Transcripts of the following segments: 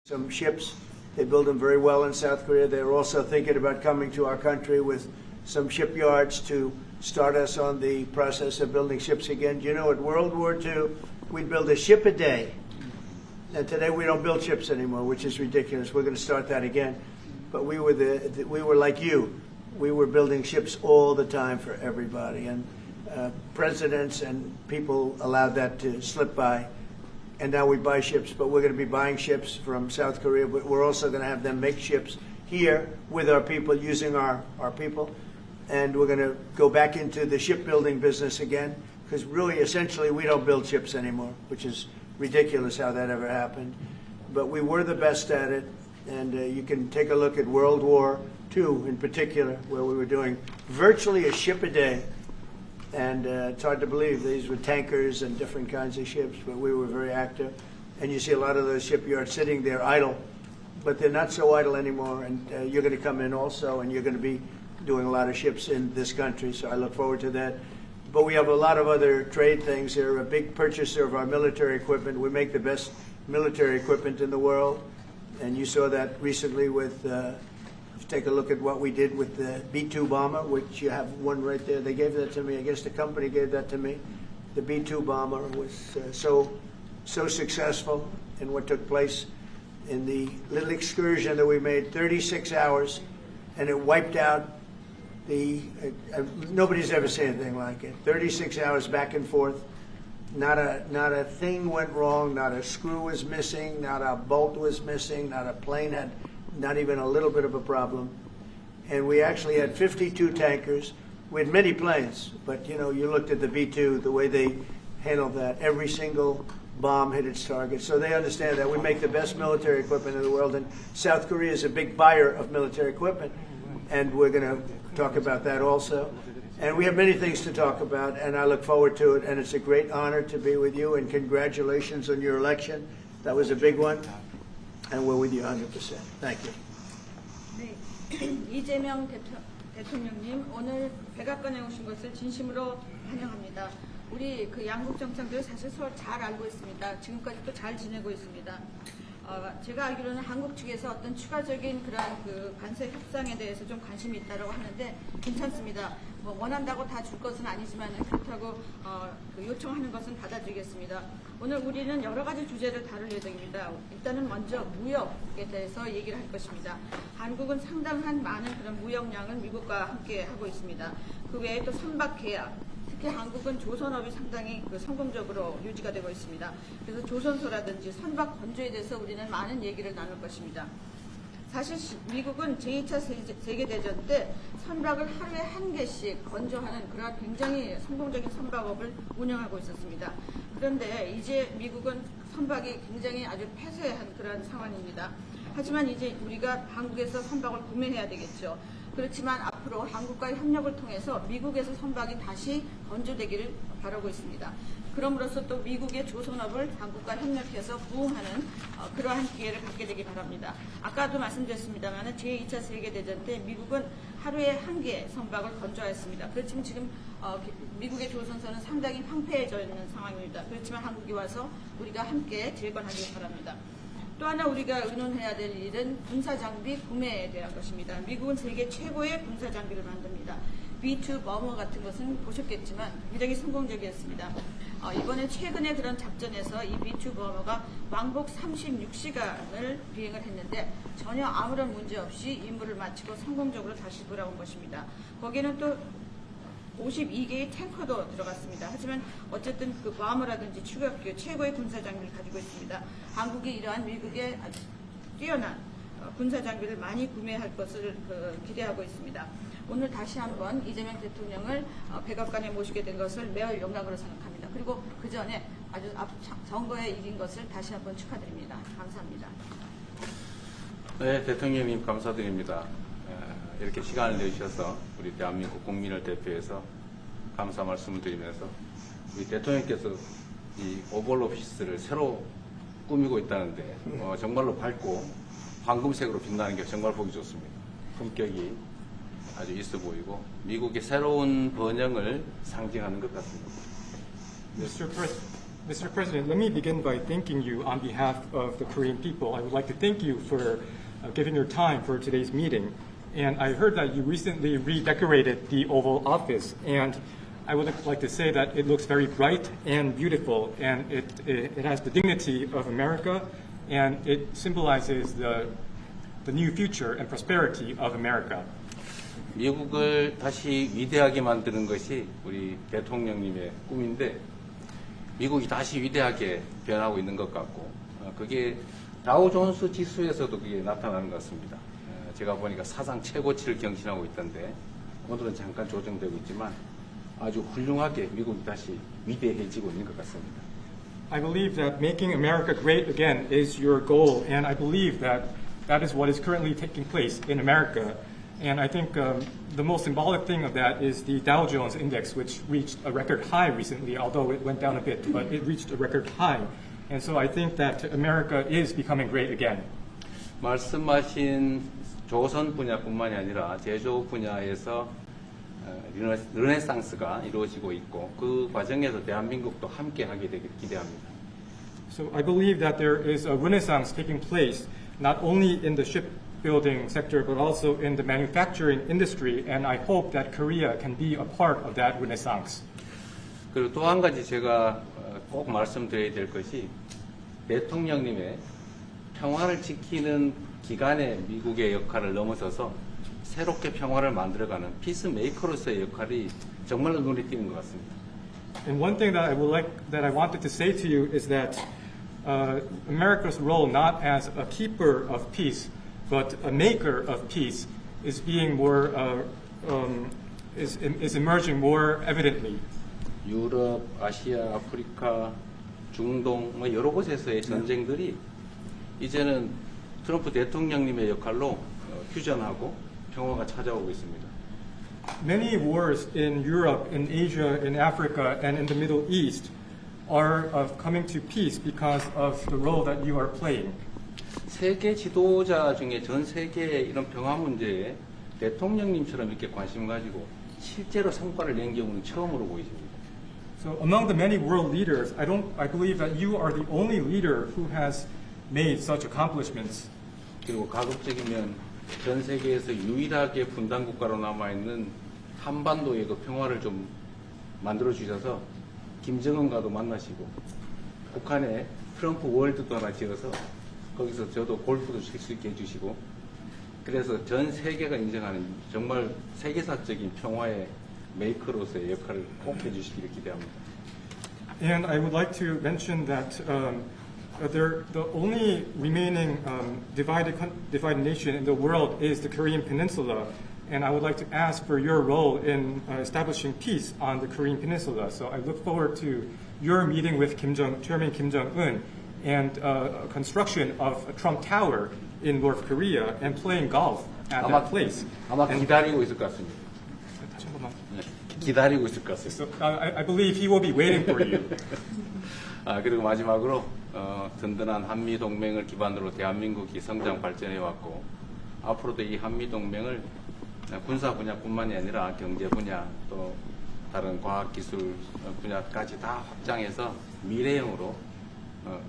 Some ships, they build them very well in South Korea. They're also thinking about coming to our country with some shipyards to start us on the process of building ships again. You know, at World War II, we'd build a ship a day. And today we don't build ships anymore, which is ridiculous. We're going to start that again. But we were like you. We were building ships all the time for everybody. And presidents and people allowed that to slip by. And now we buy ships, but we're going to be buying ships from South Korea. But we're also going to have them make ships here with our people, using our people. And we're going to go back into the shipbuilding business again, because really, essentially, we don't build ships anymore, which is ridiculous how that ever happened. But we were the best at it. And you can take a look at World War II in particular, where we were doing virtually a ship a day. And it's hard to believe these were tankers and different kinds of ships, but we were very active. And you see a lot of those shipyards sitting there idle, but they're not so idle anymore. And you're going to come in also, and you're going to be doing a lot of ships in this country, so I look forward to that. But we have a lot of other trade things. They're a big purchaser of our military equipment. We make the best military equipment in the world, and you saw that recently with take a look at what we did with the B-2 bomber, which you have one right there. They gave that to me. I guess the company gave that to me. The B-2 bomber was so successful in what took place in the little excursion that we made, 36 hours, and it wiped out the, nobody's ever seen anything like it. 36 hours back and forth. Not a thing went wrong, not a screw was missing, not a bolt was missing, not a plane had not even a little bit of a problem. And we actually had 52 tankers. We had many planes, but you know, you looked at the B-2, the way they handled that. Every single bomb hit its target. So they understand that we make the best military equipment in the world, and South Korea is a big buyer of military equipment, and we're going to talk about that also. And we have many things to talk about, and I look forward to it, and it's a great honor to be with you, and congratulations on your election. That was a big one, and we're with you 100%. Thank you. 네, 이재명 대통령님 오늘 백악관에 오신 것을 진심으로 환영합니다. 우리 그 양국 정상들 사실 서로 잘 알고 있습니다. 지금까지도 잘 지내고 있습니다. 제가 알기로는 한국 측에서 어떤 추가적인 그런 그 관세 협상에 대해서 좀 관심이 있다고 하는데 괜찮습니다. 뭐 원한다고 다 줄 것은 아니지만 그렇다고 그 요청하는 것은 받아들이겠습니다. 오늘 우리는 여러 가지 주제를 다룰 예정입니다. 일단은 먼저 무역에 대해서 얘기를 할 것입니다. 한국은 상당한 많은 그런 무역량을 미국과 함께 하고 있습니다. 그 외에 또 선박 계약, 특히 한국은 조선업이 상당히 성공적으로 유지가 되고 있습니다. 그래서 조선소라든지 선박 건조에 대해서 우리는 많은 얘기를 나눌 것입니다. 사실 미국은 제2차 세계대전 때 선박을 하루에 한 개씩 건조하는 그런 굉장히 성공적인 선박업을 운영하고 있었습니다. 그런데 이제 미국은 선박이 굉장히 아주 폐쇄한 그런 상황입니다. 하지만 이제 우리가 한국에서 선박을 구매해야 되겠죠. 그렇지만 앞으로 한국과의 협력을 통해서 미국에서 선박이 다시 건조되기를 바라고 있습니다. 그럼으로써 또 미국의 조선업을 한국과 협력해서 부흥하는 그러한 기회를 갖게 되기 바랍니다. 아까도 말씀드렸습니다만 제2차 세계대전 때 미국은 하루에 한 개 선박을 건조했습니다. 그렇지만 지금 미국의 조선선은 상당히 황폐해져 있는 상황입니다. 그렇지만 한국이 와서 우리가 함께 재건하기 바랍니다. 또 하나 우리가 의논해야 될 일은 군사장비 구매에 대한 것입니다. 미국은 세계 최고의 군사장비를 만듭니다. B2 버머 같은 것은 보셨겠지만 굉장히 성공적이었습니다. 이번에 최근에 그런 작전에서 이 B2 버머가 왕복 36시간을 비행을 했는데 전혀 아무런 문제 없이 임무를 마치고 성공적으로 다시 돌아온 것입니다. 거기에는 또 52개의 탱커도 들어갔습니다. 하지만 어쨌든 그 버머라든지 추격기 최고의 군사장비를 가지고 있습니다. 한국이 이러한 미국의 아주 뛰어난 군사장비를 많이 구매할 것을 기대하고 있습니다. 오늘 다시 한번 이재명 대통령을 백악관에 모시게 된 것을 매우 영광으로 생각합니다. 그리고 그 전에 아주 선거에 이긴 것을 다시 한번 축하드립니다. 감사합니다. 네, 대통령님 감사드립니다. 이렇게 시간을 내주셔서 우리 대한민국 국민을 대표해서 감사 말씀을 드리면서 우리 대통령께서 이 오벌 오피스를 새로 꾸미고 있다는데 정말로 밝고 황금색으로 빛나는 게 정말 보기 좋습니다. 품격이 아주 있어 보이고 미국의 새로운 번영을 상징하는 것 같습니다. Mr. President, let me begin by thanking you on behalf of the Korean people. I would like to thank you for giving your time for today's meeting. And I heard that you recently redecorated the Oval Office, and I would like to say that it looks very bright and beautiful, and it has the dignity of America, and it symbolizes the new future and prosperity of America. 미국을 다시 위대하게 만드는 것이 우리 대통령님의 꿈인데 미국이 다시 위대하게 변하고 있는 것 같고 그게 다우존스 지수에서도 그게 나타나는 것 같습니다. 제가 보니까 사상 최고치를 경신하고 있던데 오늘은 잠깐 조정되고 있지만 아주 훌륭하게 미국이 다시 위대해지고 있는 것 같습니다. I believe that making America great again is your goal, and I believe that that is what is currently taking place in America. And I think the most symbolic thing of that is the Dow Jones Index, which reached a record high recently, although it went down a bit, but it reached a record high. And so I think that America is becoming great again. 말씀하신 조선 분야뿐만이 아니라 제조 분야에서 르네상스가 이루어지고 있고 그 과정에서 대한민국도 함께하게 되길 기대합니다. So I believe that there is a renaissance taking place not only in the shipbuilding sector but also in the manufacturing industry, and I hope that Korea can be a part of that renaissance. 그리고 또 한 가지 제가 꼭 말씀드려야 될 것이 대통령님의 평화를 지키는 기간의 미국의 역할을 넘어서서 새롭게 평화를 만들어가는 피스메이커로서의 역할이 정말로 눈에 띄는 것 같습니다. And one thing that I wanted to say to you is that America's role not as a keeper of peace, but a maker of peace, is being more is emerging more evidently. 유럽, 아시아, 아프리카, 중동, 뭐 여러 곳에서의 전쟁들이 이제는 트럼프 대통령님의 역할로 휴전하고 평화가 찾아오고 있습니다. Many wars in Europe, in Asia, in Africa, and in the Middle East are coming to peace because of the role that you are playing. 세계 지도자 중에 전 세계의 이런 평화 문제에 대통령님처럼 이렇게 관심 가지고 실제로 성과를 낸 경우는 처음으로 보이십니다. So among the many world leaders, I believe that you are the only leader who has made such accomplishments. 그리고 가급적이면 전 세계에서 유일하게 분단 국가로 남아 있는 한반도의 그 평화를 좀 만들어 주셔서 김정은과도 만나시고 북한에 트럼프 월드도 하나 지어서 거기서 저도 골프도 칠 수 있게 해주시고 그래서 전 세계가 인정하는 정말 세계사적인 평화의 메이커로서의 역할을 꼭 해주시기를 기대합니다. And I would like to mention that the only remaining divided nation in the world is the Korean Peninsula. And I would like to ask for your role in establishing peace on the Korean Peninsula. So I look forward to your meeting with Chairman Kim Jong-un and construction of a Trump Tower in North Korea and playing golf at that place. 아마 기다리고 있을 것 같습니다. 다시 한 번만. 네, 기다리고 있을 것 같습니다. So I believe he will be waiting for you. 그리고 마지막으로 든든한 한미 동맹을 기반으로 대한민국이 성장 발전해 왔고 앞으로도 이 한미 동맹을 군사 분야뿐만이 아니라 경제 분야 또 다른 과학 기술 분야까지 다 확장해서 미래형으로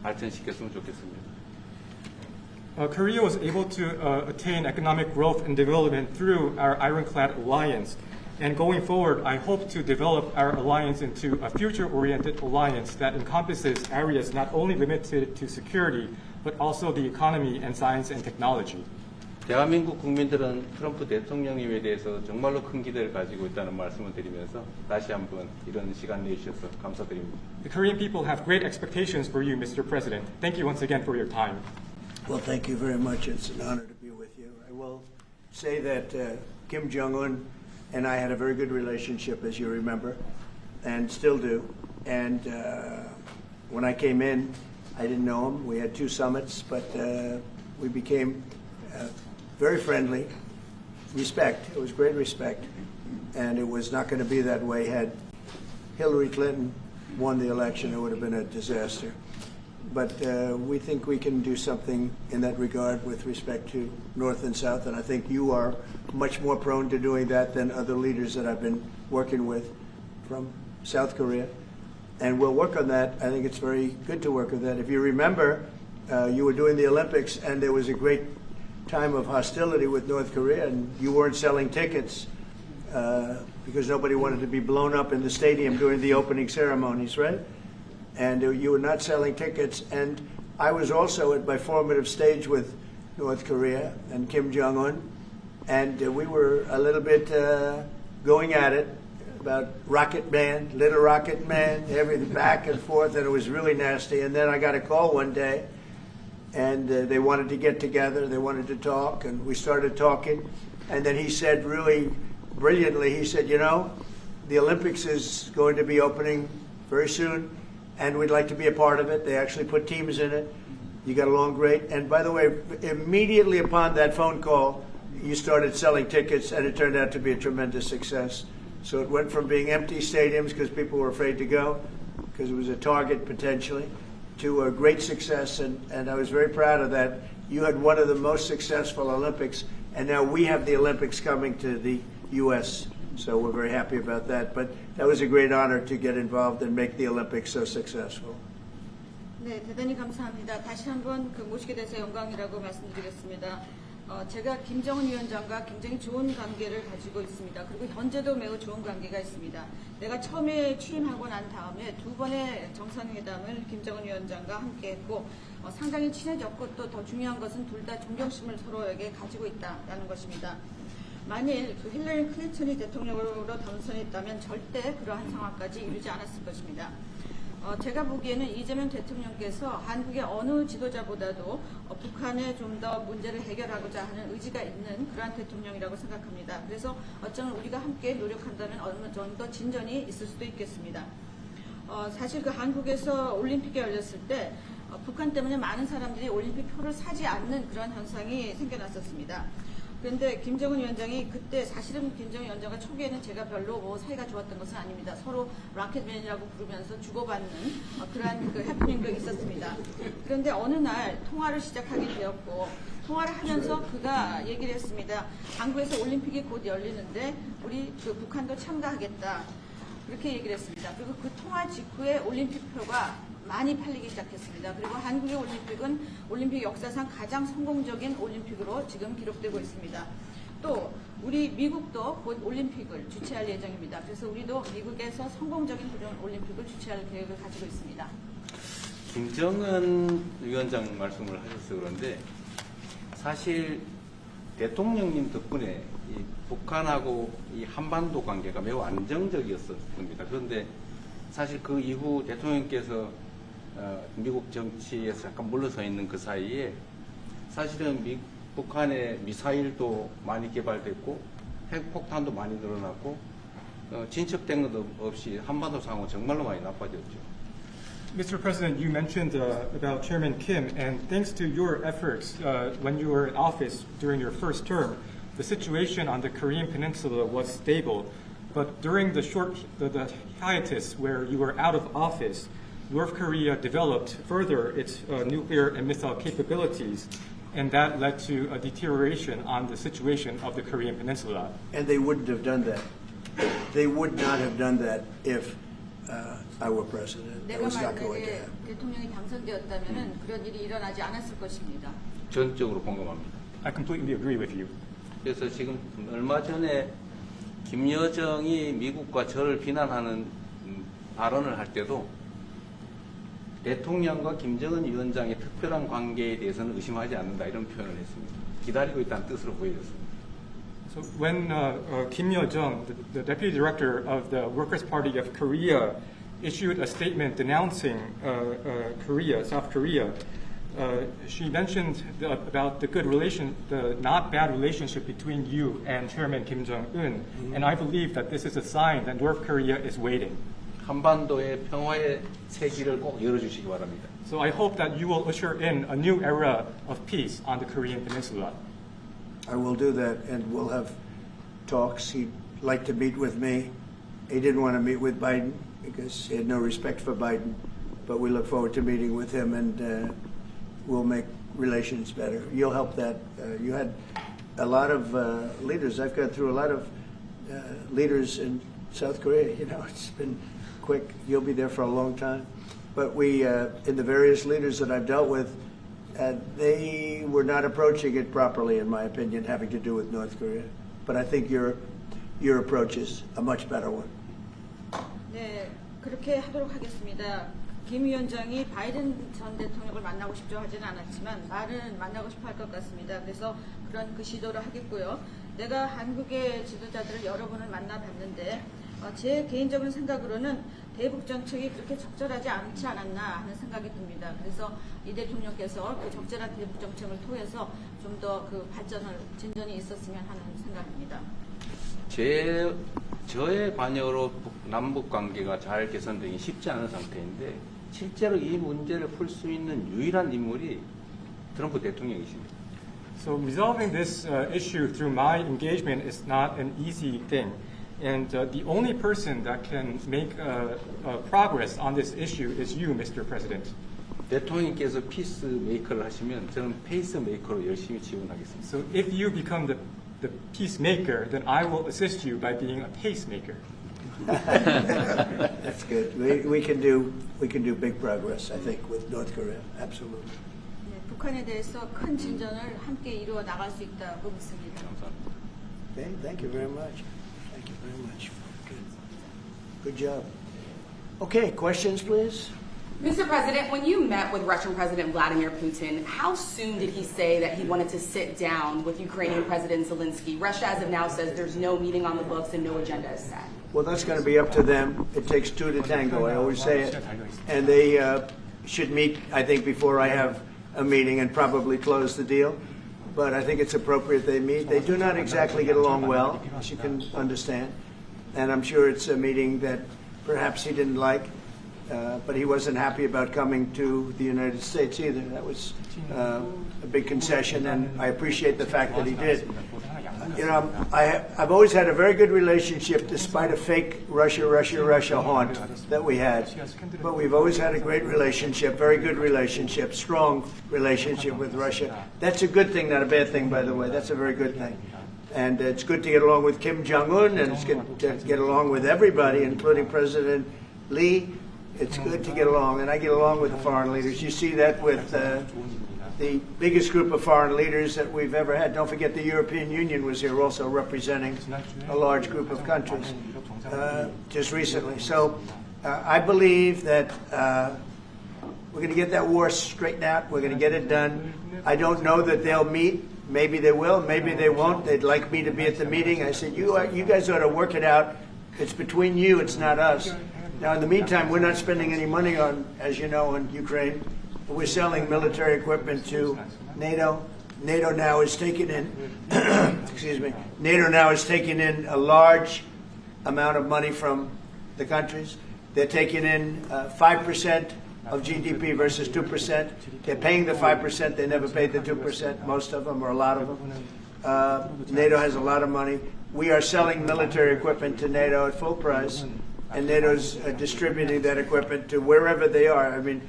발전시켰으면 좋겠습니다. Korea was able to attain economic growth and development through our ironclad alliance. And going forward, I hope to develop our alliance into a future-oriented alliance that encompasses areas not only limited to security, but also the economy and science and technology. 대한민국 국민들은 트럼프 대통령님에 대해서 정말로 큰 기대를 가지고 있다는 말씀을 드리면서 다시 한번 이런 시간 내주셔서 감사드립니다. The Korean people have great expectations for you, Mr. President. Thank you once again for your time. Well, thank you very much. It's an honor to be with you. I will say that Kim Jong-un and I had a very good relationship, as you remember, and still do. And when I came in, I didn't know him. We had 2 summits, but we became very friendly. Respect. It was great respect. And it was not going to be that way had Hillary Clinton won the election. It would have been a disaster. But we think we can do something in that regard with respect to North and South, and I think you are much more prone to doing that than other leaders that I've been working with from South Korea. And we'll work on that. I think it's very good to work on that. If you remember, you were doing the Olympics, and there was a great time of hostility with North Korea, and you weren't selling tickets because nobody wanted to be blown up in the stadium during the opening ceremonies, right? And you were not selling tickets. And I was also at my formative stage with North Korea and Kim Jong-un, and we were a little bit going at it about Rocket Man, Little Rocket Man, everything back and forth, and it was really nasty. And then I got a call one day, and they wanted to get together, they wanted to talk, and we started talking. And then he said really brilliantly, he said, you know, the Olympics is going to be opening very soon, and we'd like to be a part of it. They actually put teams in it. You got along great. And by the way, immediately upon that phone call, you started selling tickets, and it turned out to be a tremendous success. So it went from being empty stadiums because people were afraid to go, because it was a target potentially, to a great success. And I was very proud of that. You had one of the most successful Olympics, and now we have the Olympics coming to the U.S., so we're very happy about that. But that was a great honor to get involved and make the Olympics so successful. 네, 대단히 감사합니다. 다시 한번 모시게 돼서 영광이라고 말씀드리겠습니다. 제가 김정은 위원장과 굉장히 좋은 관계를 가지고 있습니다. 그리고 현재도 매우 좋은 관계가 있습니다. 내가 처음에 취임하고 난 다음에 2번의 정상회담을 김정은 위원장과 함께 했고 상당히 친해졌고 또 더 중요한 것은 둘 다 존경심을 서로에게 가지고 있다는 것입니다. 만일 힐러리 클린턴이 대통령으로 당선했다면 절대 그러한 상황까지 이루지 않았을 것입니다. 제가 보기에는 이재명 대통령께서 한국의 어느 지도자보다도 북한에 좀 더 문제를 해결하고자 하는 의지가 있는 그러한 대통령이라고 생각합니다. 그래서 어쩌면 우리가 함께 노력한다면 어느 정도 진전이 있을 수도 있겠습니다. 사실 그 한국에서 올림픽이 열렸을 때 북한 때문에 많은 사람들이 올림픽 표를 사지 않는 그런 현상이 생겨났었습니다. 그런데 김정은 위원장이 그때 사실은 김정은 위원장과 초기에는 제가 별로 뭐 사이가 좋았던 것은 아닙니다. 서로 락켓맨이라고 부르면서 주고받는 그러한 그 해프닝도 있었습니다. 그런데 어느 날 통화를 시작하게 되었고 통화를 하면서 그가 얘기를 했습니다. 한국에서 올림픽이 곧 열리는데 우리 그 북한도 참가하겠다. 그렇게 얘기를 했습니다. 그리고 그 통화 직후에 올림픽표가 많이 팔리기 시작했습니다. 그리고 한국의 올림픽은 올림픽 역사상 가장 성공적인 올림픽으로 지금 기록되고 있습니다. 또 우리 미국도 곧 올림픽을 주최할 예정입니다. 그래서 우리도 미국에서 성공적인 그런 올림픽을 주최할 계획을 가지고 있습니다. 김정은 위원장 말씀을 하셔서 그런데 사실 대통령님 덕분에 이 북한하고 이 한반도 관계가 매우 안정적이었습니다. 그런데 사실 그 이후 대통령께서 미국 정치에서 잠깐 물러서 있는 그 사이에 사실은 북한의 미사일도 많이 개발됐고 핵폭탄도 많이 늘어났고 진척된 것도 없이 한반도 상황은 정말로 많이 나빠졌죠. Mr. President, you mentioned about Chairman Kim, and thanks to your efforts when you were in office during your first term, the situation on the Korean Peninsula was stable. But during the hiatus where you were out of office, North Korea developed further its nuclear and missile capabilities, and that led to a deterioration on the situation of the Korean Peninsula. And they wouldn't have done that. They would not have done that if I were president. That 내가 was not going to 만약에 happen. 대통령이 당선되었다면 그런 일이 일어나지 않았을 것입니다. 전적으로 공감합니다. I completely agree with you. 그래서 지금 얼마 전에 김여정이 미국과 저를 비난하는 발언을 할 때도 대통령과 김정은 위원장의 특별한 관계에 대해서는 의심하지 않는다 이런 표현을 했습니다. 기다리고 있다는 뜻으로 보여졌습니다. So when Kim Yo-jong, the deputy director of the Workers' Party of Korea, issued a statement denouncing South Korea, she mentioned about the the not bad relationship between you and Chairman Kim Jong-un, and I believe that this is a sign that North Korea is waiting. 한반도의 평화의 새 길을 꼭 열어주시기 바랍니다. So I hope that you will usher in a new era of peace on the Korean Peninsula. I will do that, and we'll have talks. He'd like to meet with me. He didn't want to meet with Biden because he had no respect for Biden, but we look forward to meeting with him, and we'll make relations better. You'll help that. You had a lot of leaders. I've gone through a lot of leaders in South Korea. You know, it's been quick. You'll be there for a long time. But we, in the various leaders that I've dealt with, they were not approaching it properly, in my opinion, having to do with North Korea. But I think your approach is a much better one. 네, 그렇게 하도록 하겠습니다. 김 위원장이 바이든 전 대통령을 만나고 싶죠 하지는 않았지만 말은 만나고 싶어 할 것 같습니다. 그래서 그런 그 시도를 하겠고요. 내가 한국의 지도자들을 여러 번을 만나봤는데 제 개인적인 생각으로는 대북 정책이 그렇게 적절하지 않지 않았나 하는 생각이 듭니다. 그래서 이 대통령께서 그 적절한 대북 정책을 통해서 좀 더 그 진전이 있었으면 하는 생각입니다. 저의 관여로 남북 관계가 잘 개선되기 쉽지 않은 상태인데 실제로 이 문제를 풀 수 있는 유일한 인물이 트럼프 대통령이십니다. So resolving this issue through my engagement is not an easy thing. And the only person that can make progress on this issue is you, Mr. President. 대통령께서 피스 메이커를 하시면 저는 페이스 메이커로 열심히 지원하겠습니다. So if you become the peacemaker, then I will assist you by being a pacemaker. That's good. We can do big progress, I think, with North Korea. Absolutely. 네, 북한에 대해서 큰 진전을 함께 이루어 나갈 수 있다고 믿습니다. 감사합니다. Okay, thank you very much. Thank you very much. Good job. Okay, questions, please. Mr. President, when you met with Russian President Vladimir Putin, how soon did he say that he wanted to sit down with Ukrainian President Zelensky? Russia, as of now, says there's no meeting on the books and no agenda is set. Well, that's going to be up to them. It takes two to tango. I always say it. And they should meet, I think, before I have a meeting and probably close the deal. But I think it's appropriate they meet. They do not exactly get along well, as you can understand. And I'm sure it's a meeting that perhaps he didn't like. but he wasn't happy about coming to the United States either. That was a big concession, and I appreciate the fact that he did. You know, I've always had a very good relationship despite a fake Russia haunt that we had. But we've always had a great relationship, very good relationship, strong relationship with Russia. That's a good thing, not a bad thing, by the way. That's a very good thing. And it's good to get along with Kim Jong-un, and it's good to get along with everybody, including President Lee. It's good to get along, and I get along with the foreign leaders. You see that with the biggest group of foreign leaders that we've ever had. Don't forget the European Union was here also representing a large group of countries just recently. So I believe that we're going to get that war straightened out. We're going to get it done. I don't know that they'll meet. Maybe they will. Maybe they won't. They'd like me to be at the meeting. I said, you guys ought to work it out. It's between you. It's not us. Now, in the meantime, we're not spending any money on, as you know, on Ukraine. We're selling military equipment to NATO. NATO now is taking in, excuse me, NATO now is taking in a large amount of money from the countries. They're taking in 5% of GDP versus 2%. They're paying the 5%. They never paid the 2%, most of them, or a lot of them. NATO has a lot of money. We are selling military equipment to NATO at full price, and NATO's distributing that equipment to wherever they are. I mean,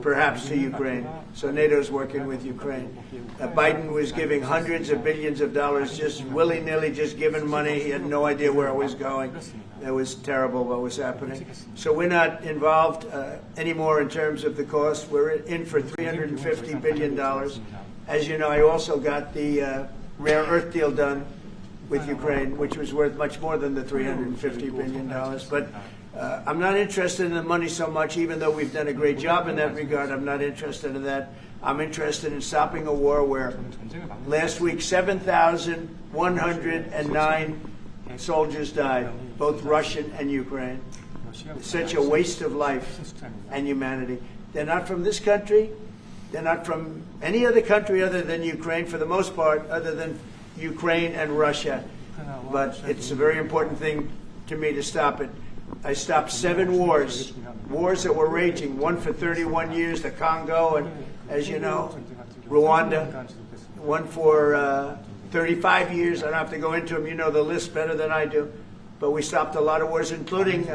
perhaps to Ukraine. So NATO's working with Ukraine. Biden was giving hundreds of billions of dollars, just willy-nilly, just giving money. He had no idea where it was going. It was terrible what was happening. So we're not involved anymore in terms of the cost. We're in for $350 billion. As you know, I also got the rare earth deal done with Ukraine, which was worth much more than the $350 billion. But I'm not interested in the money so much, even though we've done a great job in that regard. I'm not interested in that. I'm interested in stopping a war where last week 7,109 soldiers died, both Russian and Ukraine. It's such a waste of life and humanity. They're not from this country. They're not from any other country other than Ukraine, for the most part, other than Ukraine and Russia. But it's a very important thing to me to stop it. I stopped 7 wars that were raging, one for 31 years, the Congo, and as you know, Rwanda, one for 35 years. I don't have to go into them. You know the list better than I do. But we stopped a lot of wars, including,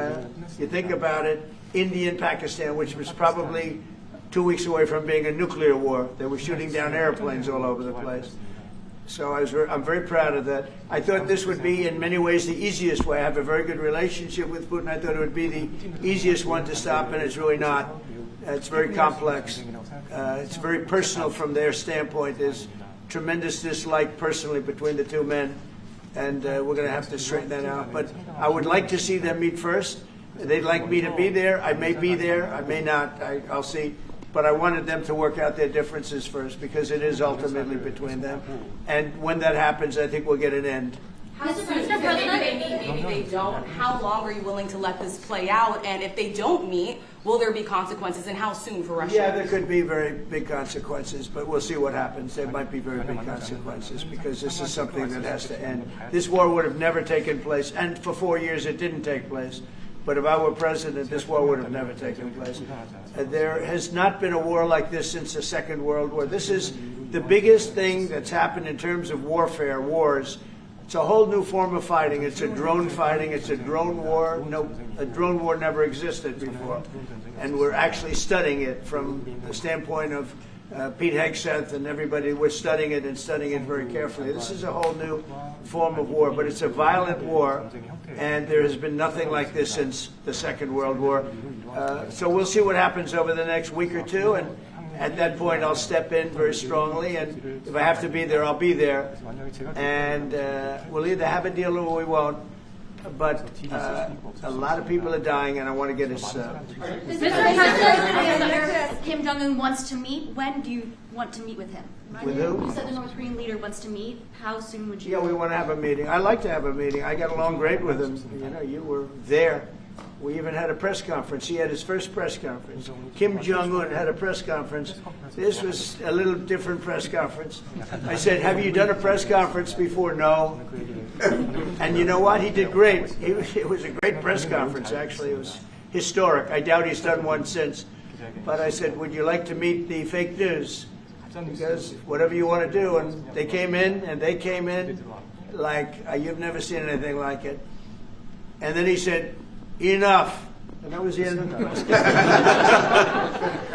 you think about it, India and Pakistan, which was probably 2 weeks away from being a nuclear war. They were shooting down airplanes all over the place. So I'm very proud of that. I thought this would be, in many ways, the easiest way. I have a very good relationship with Putin. I thought it would be the easiest one to stop, and it's really not. It's very complex. It's very personal from their standpoint. There's tremendous dislike personally between the two men, and we're going to have to straighten that out. But I would like to see them meet first. They'd like me to be there. I may be there. I may not. I'll see. But I wanted them to work out their differences first, because it is ultimately between them. And when that happens, I think we'll get an end. How soon? Maybe they meet, maybe they don't. How long are you willing to let this play out? And if they don't meet, will there be consequences? And how soon for Russia? Yeah, there could be very big consequences, but we'll see what happens. There might be very big consequences, because this is something that has to end. This war would have never taken place, and for 4 years it didn't take place. But if I were president, this war would have never taken place. There has not been a war like this since the Second World War. This is the biggest thing that's happened in terms of warfare, wars. It's a whole new form of fighting. It's a drone fighting. It's a drone war. No, a drone war never existed before. And we're actually studying it from the standpoint of Pete Hegseth and everybody. We're studying it and studying it very carefully. This is a whole new form of war, but it's a violent war, and there has been nothing like this since the Second World War. So we'll see what happens over the next week or two, and at that point I'll step in very strongly, and if I have to be there, I'll be there. And we'll either have a deal or we won't. But a lot of people are dying, and I want to get us... Mr. President, Kim Jong-un wants to meet. When do you want to meet with him? With who? You said the North Korean leader wants to meet. How soon would you? Yeah, we want to have a meeting. I like to have a meeting. I got along great with him. You know, you were there. We even had a press conference. He had his first press conference. Kim Jong-un had a press conference. This was a little different press conference. I said, have you done a press conference before? No. And you know what? He did great. It was a great press conference, actually. It was historic. I doubt he's done one since. But I said, would you like to meet the fake news? Because whatever you want to do. And they came in like you've never seen anything like it. And then he said, enough. And that was the end. That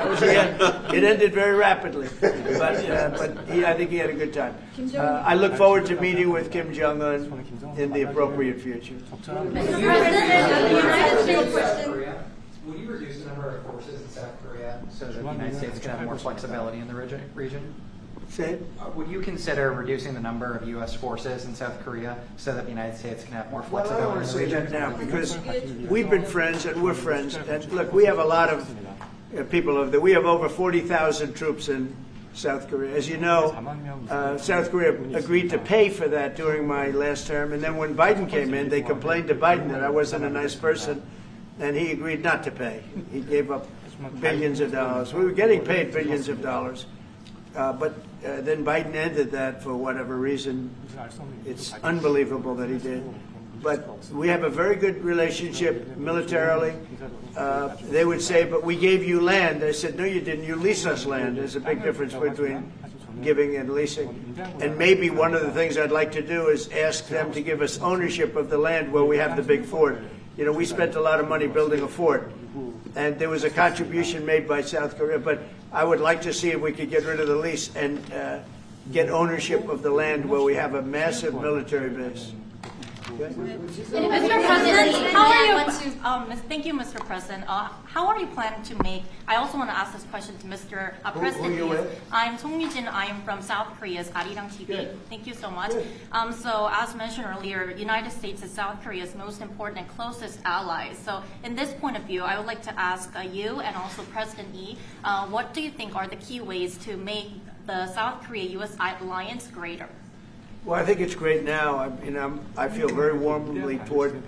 was the end. It ended very rapidly. But I think he had a good time. I look forward to meeting with Kim Jong-un in the appropriate future. Mr. President, the United States Will you reduce the number of forces in South Korea so that the United States can have more flexibility in the region? Say it. Would you consider reducing the number of U.S. forces in South Korea so that the United States can have more Well, I don't flexibility want in to the say region? that now because we've been friends and we're friends. And look, we have a lot of people over there. We have over 40,000 troops in South Korea. As you know, South Korea agreed to pay for that during my last term. And then when Biden came in, they complained to Biden that I wasn't a nice person. And he agreed not to pay. He gave up billions of dollars. We were getting paid billions of dollars. But then Biden ended that for whatever reason. It's unbelievable that he did. But we have a very good relationship militarily. They would say, but we gave you land. I said, no, you didn't. You lease us land. There's a big difference between giving and leasing. And maybe one of the things I'd like to do is ask them to give us ownership of the land where we have the big fort. You know, we spent a lot of money building a fort, and there was a contribution made by South Korea, but I would like to see if we could get rid of the lease and get ownership of the land where we have a massive military base. Okay? Mr. President, how are you? Thank you, Mr. President. How are you planning to make? I also want to ask this question to Mr. President. Who are you with? I'm Song Mi-jin. I am from South Korea's Arirang TV. Good. Thank you so much. So, as mentioned earlier, United States is South Korea's most important and closest ally. So, in this point of view, I would like to ask you and also President Lee, what do you think are the key ways to make the South Korea-U.S. alliance greater? Well, I think it's great now. I feel very warmly toward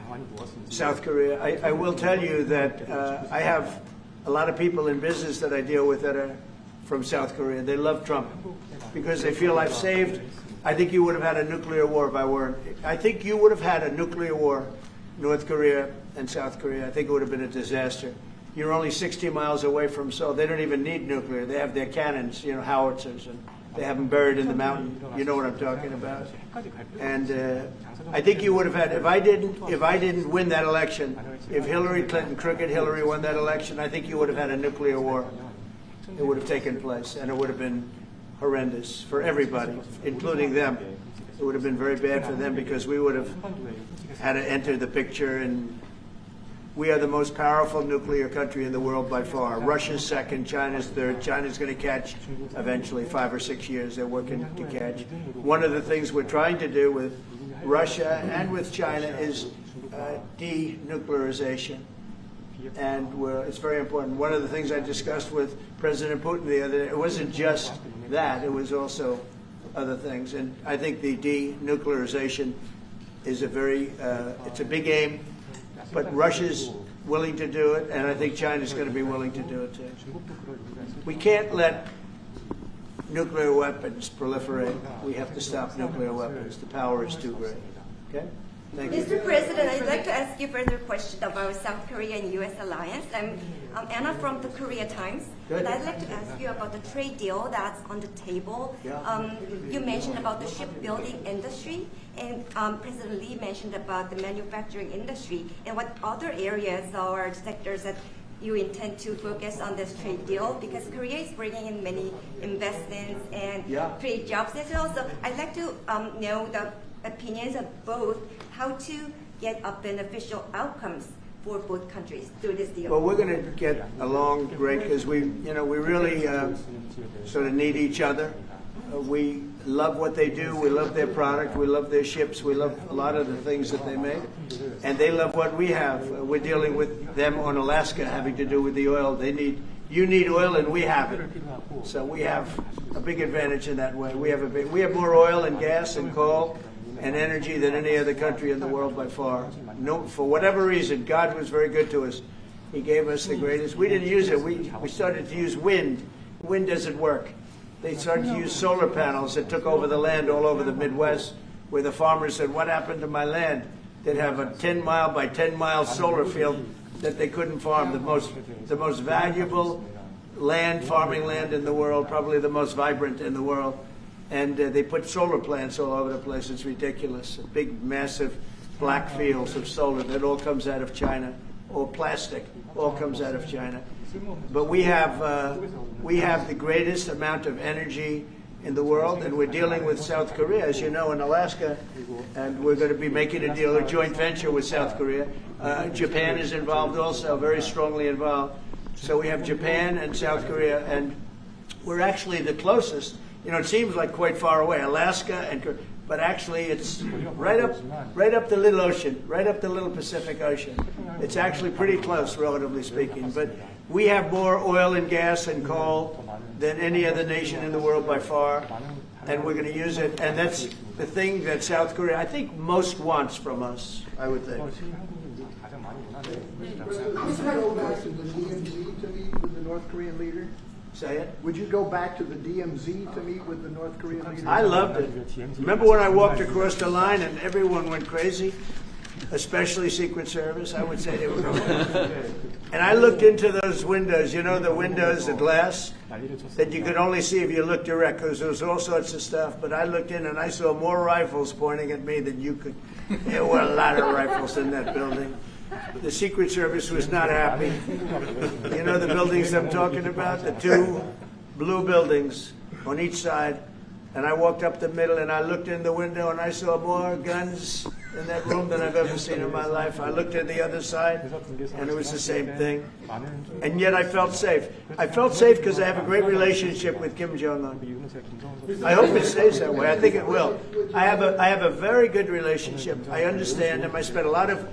South Korea. I will tell you that I have a lot of people in business that I deal with that are from South Korea. They love Trump because they feel I've saved. I think you would have had a nuclear war if I weren't. I think you would have had a nuclear war, North Korea and South Korea. I think it would have been a disaster. You're only 60 miles away from Seoul. They don't even need nuclear. They have their cannons, howitzers, and they have them buried in the mountain. You know what I'm talking about. And I think you would have had, if I didn't win that election, if Hillary Clinton, crooked Hillary, won that election, I think you would have had a nuclear war. It would have taken place, and it would have been horrendous for everybody, including them. It would have been very bad for them because we would have had to enter the picture, and we are the most powerful nuclear country in the world by far. Russia's second, China's third. China's going to catch eventually, 5 or 6 years. They're working to catch. One of the things we're trying to do with Russia and with China is denuclearization. And it's very important. One of the things I discussed with President Putin the other day, it wasn't just that, it was also other things. And I think the denuclearization is it's a big aim. But Russia's willing to do it, and I think China's going to be willing to do it too. We can't let nuclear weapons proliferate. We have to stop nuclear weapons. The power is too great. Okay? Thank you. Mr. President, I'd like to ask you further question about South Korea and U.S. alliance. I'm Anna from the Korea Times. Good. And I'd like to ask you about the trade deal that's on the table. Yeah. You mentioned about the shipbuilding industry, and President Lee mentioned about the manufacturing industry. And what other areas or sectors that you intend to focus on this trade deal? Because Korea is bringing in many investments and create jobs as well. So I'd like to know the opinions of both, how to get a beneficial outcomes for both countries through this deal. Well, we're going to get along great because we really sort of need each other. We love what they do. We love their product. We love their ships. We love a lot of the things that they make. And they love what we have. We're dealing with them on Alaska having to do with the oil. You need oil and we have it. So we have a big advantage in that way. We have more oil and gas and coal and energy than any other country in the world by far. No, for whatever reason, God was very good to us. He gave us the greatest. We didn't use it. We started to use wind. Wind doesn't work. They started to use solar panels that took over the land all over the Midwest, where the farmers said, what happened to my land? They'd have a 10-mile by 10-mile solar field that they couldn't farm. The most valuable land, farming land in the world, probably the most vibrant in the world. And they put solar plants all over the place. It's ridiculous. Big, massive black fields of solar that all comes out of China, or plastic, all comes out of China. But we have the greatest amount of energy in the world, and we're dealing with South Korea, as you know, in Alaska, and we're going to be making a deal, a joint venture with South Korea. Japan is involved also, very strongly involved. So we have Japan and South Korea, and we're actually the closest. You know, it seems like quite far away, Alaska, but actually it's right up the little ocean, right up the little Pacific Ocean. It's actually pretty close, relatively speaking. But we have more oil and gas and coal than any other nation in the world by far, and we're going to use it. And that's the thing that South Korea, I think, most wants from us, I would think. Would you go back to the DMZ to meet with the North Korean leader? Say it? Would you go back to the DMZ to meet with the North Korean leader? I loved it. Remember when I walked across the line and everyone went crazy? Especially Secret Service, I would say they were going. And I looked into those windows, you know, the windows, the glass, that you could only see if you looked direct, because there was all sorts of stuff. But I looked in and I saw more rifles pointing at me than you could. There were a lot of rifles in that building. The Secret Service was not happy. You know the buildings I'm talking about? The two blue buildings on each side. And I walked up the middle and I looked in the window and I saw more guns in that room than I've ever seen in my life. I looked at the other side and it was the same thing. And yet I felt safe. I felt safe because I have a great relationship with Kim Jong-un. I hope it stays that way. I think it will. I have a very good relationship. I understand him. I spent a lot of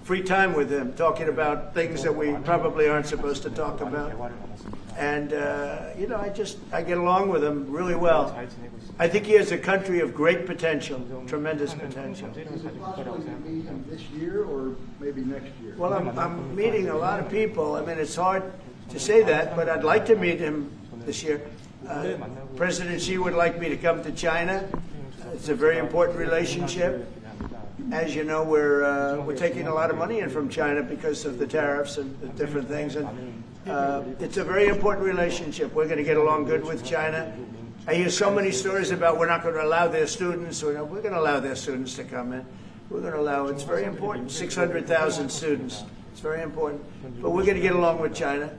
free time with him talking about things that we probably aren't supposed to talk about. And, you know, I get along with him really well. I think he has a country of great potential, tremendous potential. Is it possible to meet him this year or maybe next year? Well, I'm meeting a lot of people. I mean, it's hard to say that, but I'd like to meet him this year. President Xi would like me to come to China. It's a very important relationship. As you know, we're taking a lot of money in from China because of the tariffs and the different things. And it's a very important relationship. We're going to get along good with China. I hear so many stories about we're not going to allow their students. We're going to allow their students to come in. We're going to allow. It's very important. 600,000 students. It's very important. But we're going to get along with China.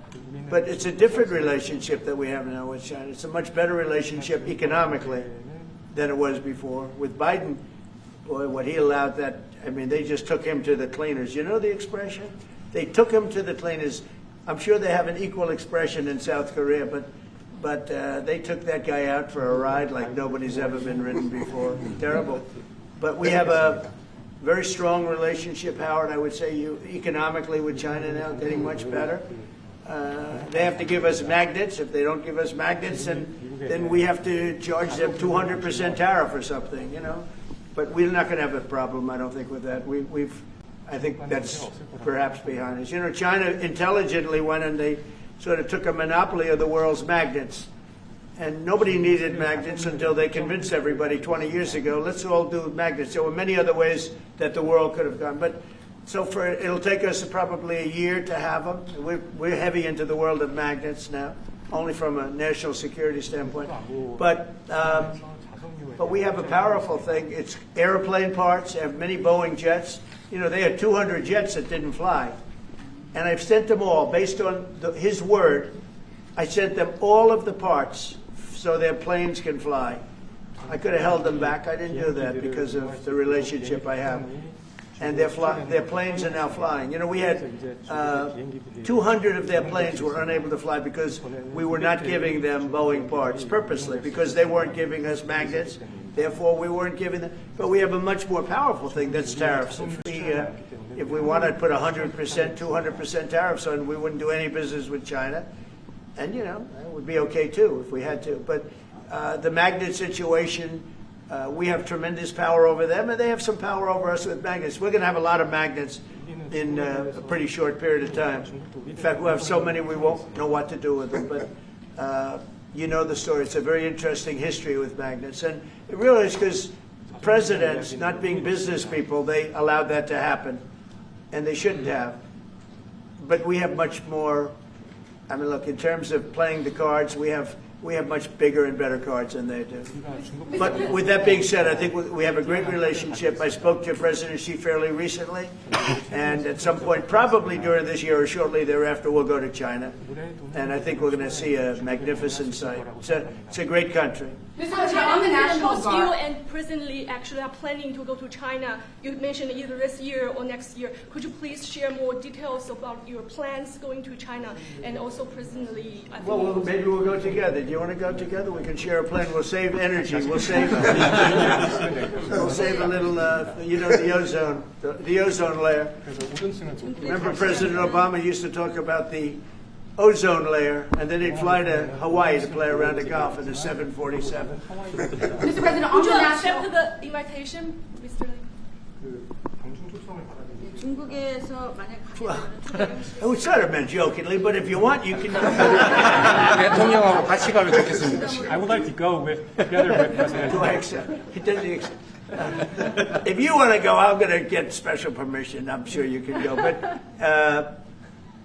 But it's a different relationship that we have now with China. It's a much better relationship economically than it was before. With Biden, boy, what he allowed that, I mean, they just took him to the cleaners. You know the expression? They took him to the cleaners. I'm sure they have an equal expression in South Korea, but they took that guy out for a ride like nobody's ever been ridden before. Terrible. But we have a very strong relationship, Howard, I would say, economically with China now, getting much better. They have to give us magnets. If they don't give us magnets, then we have to charge them 200% tariff or something, you know. But we're not going to have a problem, I don't think, with that. I think that's perhaps behind us. You know, China intelligently went and they sort of took a monopoly of the world's magnets. And nobody needed magnets until they convinced everybody 20 years ago, let's all do magnets. There were many other ways that the world could have gone. But so it'll take us probably a year to have them. We're heavy into the world of magnets now, only from a national security standpoint. But we have a powerful thing. It's airplane parts. They have many Boeing jets. You know, they had 200 jets that didn't fly. And I've sent them all, based on his word, I sent them all of the parts so their planes can fly. I could have held them back. I didn't do that because of the relationship I have. And their planes are now flying. You know, we had 200 of their planes were unable to fly because we were not giving them Boeing parts purposely, because they weren't giving us magnets. Therefore, we weren't giving them. But we have a much more powerful thing, that's tariffs. If we wanted to put 100%, 200% tariffs on, we wouldn't do any business with China. And, you know, it would be okay, too, if we had to. But the magnet situation, we have tremendous power over them, and they have some power over us with magnets. We're going to have a lot of magnets in a pretty short period of time. In fact, we'll have so many we won't know what to do with them. But you know the story. It's a very interesting history with magnets. And it really is because presidents, not being business people, they allowed that to happen. And they shouldn't have. but we have much more. I mean, look, in terms of playing the cards, we have much bigger and better cards than they do. But with that being said, I think we have a great relationship. I spoke to President Xi fairly recently, and at some point, probably during this year or shortly thereafter, we'll go to China. And I think we're going to see a magnificent sight. It's a great country. Mr. President, on the National both you Guard. and President Lee actually are planning to go to China. You mentioned either this year or next year. Could you please share more details about your plans going to China and also President Lee? I think Well, maybe we'll go together. Do you want to go together? We can share a plane. We'll save energy. We'll save a little, the ozone layer. Remember President Obama used to talk about the ozone layer, and then he'd fly to Hawaii to play around the golf in a 747. Mr. President, on Would the you national. accept the invitation, Mr. Lee? 중국에서 만약 Well, I was sort of meant jokingly, but if you want, you can. 대통령하고 같이 가면 좋겠습니다. I would like to go together with President Do I accept? He doesn't accept. If you want to go, I'm going to get special permission. I'm sure you can go, but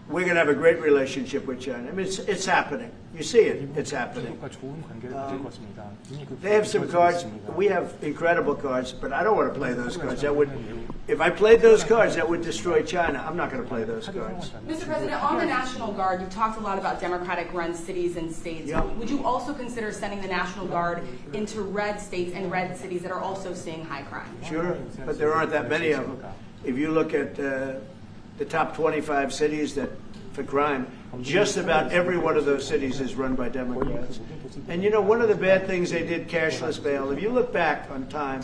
we're going to have a great relationship with China. I mean, it's happening. You see it. It's happening. They have some cards. We have incredible cards, but I don't want to play those cards. If I played those cards, that would destroy China. I'm not going to play those cards. Mr. President, on the National Guard, you've talked a lot about Democratic-run cities and states. Yeah. Would you also consider sending the National Guard into red states and red cities that are also seeing high crime? Sure, but there aren't that many of them. If you look at the top 25 cities for crime, just about every one of those cities is run by Democrats. And one of the bad things they did, cashless bail, if you look back on time,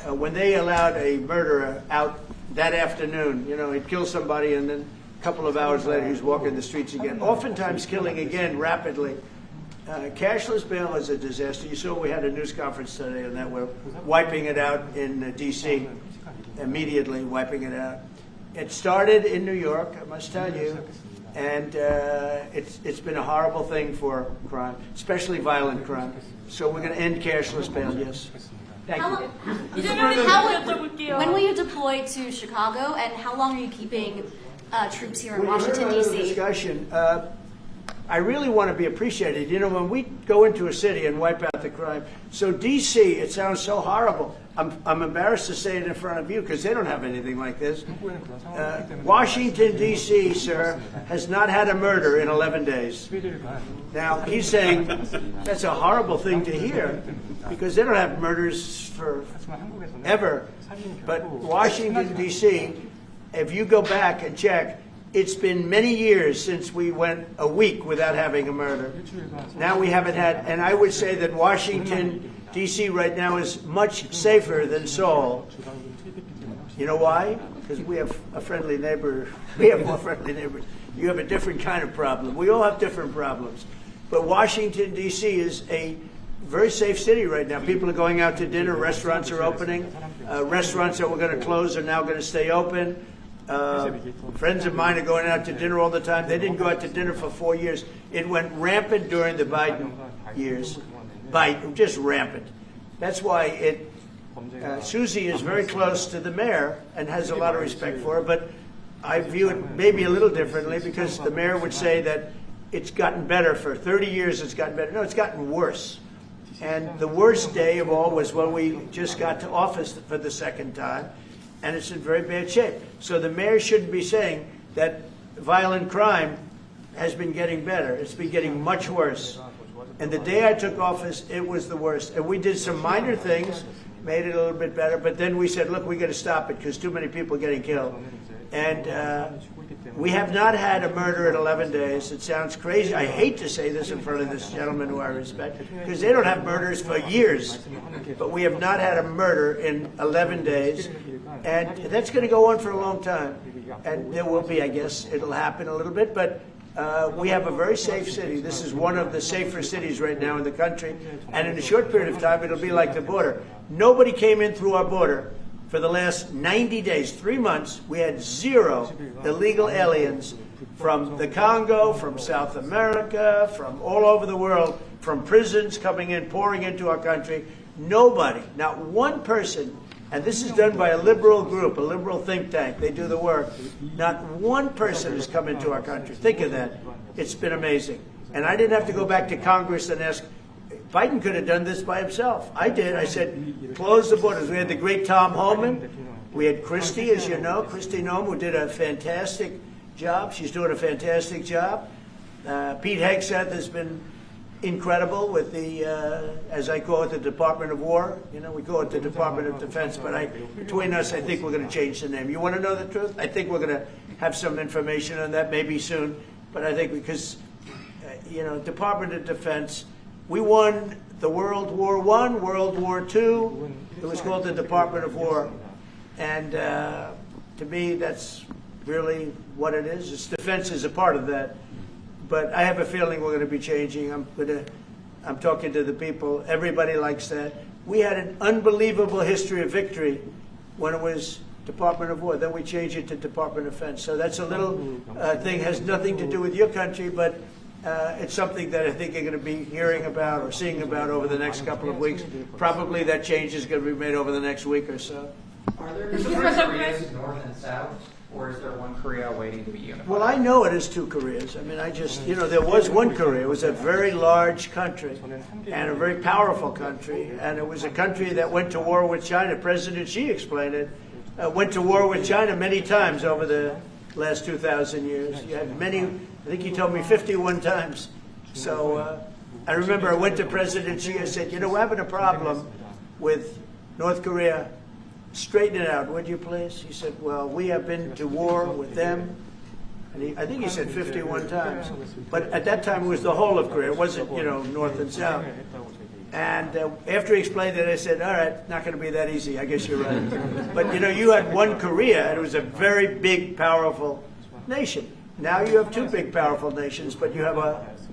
when they allowed a murderer out that afternoon, he'd kill somebody and then a couple of hours later he's walking the streets again, oftentimes killing again rapidly. Cashless bail is a disaster. You saw we had a news conference today on that. We're wiping it out in D.C., immediately wiping it out. It started in New York, I must tell you, and it's been a horrible thing for crime, especially violent crime. So we're going to end cashless bail, yes. Thank you. When will you deploy to Chicago, and how long are you keeping troops here in Washington, D.C.? Discussion. I really want to be appreciated. When we go into a city and wipe out the crime, so D.C., it sounds so horrible. I'm embarrassed to say it in front of you because they don't have anything like this. Washington, D.C., sir, has not had a murder in 11 days. Now, he's saying that's a horrible thing to hear because they don't have murders for ever. But Washington, D.C., if you go back and check, it's been many years since we went a week without having a murder. Now we haven't had, and I would say that Washington, D.C. right now is much safer than Seoul. You know why? Because we have a friendly neighbor. We have more friendly neighbors. You have a different kind of problem. We all have different problems. But Washington, D.C. is a very safe city right now. People are going out to dinner. Restaurants are opening. Restaurants that were going to close are now going to stay open. Friends of mine are going out to dinner all the time. They didn't go out to dinner for 4 years. It went rampant during the Biden years. Just rampant. That's why Susie is very close to the mayor and has a lot of respect for her, but I view it maybe a little differently because the mayor would say that it's gotten better. For 30 years it's gotten better. No, it's gotten worse. And the worst day of all was when we just got to office for the second time, and it's in very bad shape. So the mayor shouldn't be saying that violent crime has been getting better. It's been getting much worse. And the day I took office, it was the worst. And we did some minor things, made it a little bit better, but then we said, look, we got to stop it because too many people are getting killed. And we have not had a murder in 11 days. It sounds crazy. I hate to say this in front of this gentleman who I respect, because they don't have murders for years. But we have not had a murder in 11 days. And that's going to go on for a long time. And there will be, I guess, it'll happen a little bit. But we have a very safe city. This is one of the safer cities right now in the country. And in a short period of time, it'll be like the border. Nobody came in through our border. For the last 90 days, 3 months, we had 0 illegal aliens from the Congo, from South America, from all over the world, from prisons coming in, pouring into our country. Nobody, not one person And this is done by a liberal group, a liberal think tank. They do the work. Not one person has come into our country. Think of that. It's been amazing. And I didn't have to go back to Congress and ask. Biden could have done this by himself. I did. I said, close the borders. We had the great Tom Homan. We had Christie, as you know, Christie Noem, who did a fantastic job. She's doing a fantastic job. Pete Hegseth has been incredible with the, as I call it, the Department of War. You know, we call it the Department of Defense, but between us, I think we're going to change the name. You want to know the truth? I think we're going to have some information on that maybe soon, but I think because, you know, Department of Defense, we won the World War I, World War II. It was called the Department of War, and to me, that's really what it is. It's defense is a part of that. But I have a feeling we're going to be changing. I'm talking to the people. Everybody likes that. We had an unbelievable history of victory when it was Department of War. Then we changed it to Department of Defense. So that's a little thing, has nothing to do with your country, but it's something that I think you're going to be hearing about or seeing about over the next couple of weeks. Probably that change is going to be made over the next week or so. Are there two Koreas, North and South? Or is there one Korea waiting to be unified? Well, I know it is two Koreas. I mean, you know, there was one Korea. It was a very large country and a very powerful country. And it was a country that went to war with China. President Xi explained it. Went to war with China many times over the last 2,000 years. You had many, I think he told me 51 times. So I remember I went to President Xi. I said, you know, we're having a problem with North Korea. Straighten it out, would you please? He said, well, we have been to war with them. And I think he said 51 times. But at that time, it was the whole of Korea. It wasn't, you know, North and South. And after he explained it, I said, all right, not going to be that easy. I guess you're right. But, you know, you had one Korea, and it was a very big, powerful nation. Now you have two big, powerful nations, but you have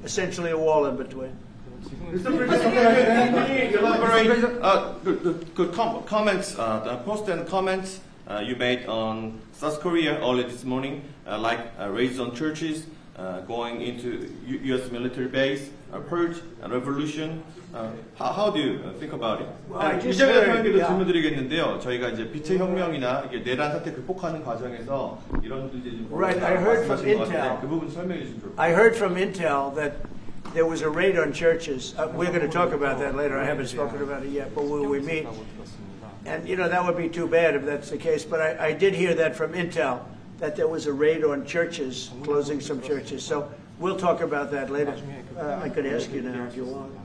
essentially a wall in between. Mr. President, elaborate comments, the post and comments you made on South Korea early this morning, like raids on churches, going into U.S. military base, purge, revolution. How do you think about it? 이재명 대통령께도 질문드리겠는데요. 저희가 이제 빛의 혁명이나 내란 사태 극복하는 과정에서 이런 이제 Right, I heard from Intel. 그 부분 설명해 주시면 좋겠습니다. I heard from Intel that there was a raid on churches. We're going to talk about that later. I haven't spoken about it yet, but when we meet. And, you know, that would be too bad if that's the case. But I did hear that from Intel, that there was a raid on churches, closing some churches. So we'll talk about that later. I could ask you now if you want.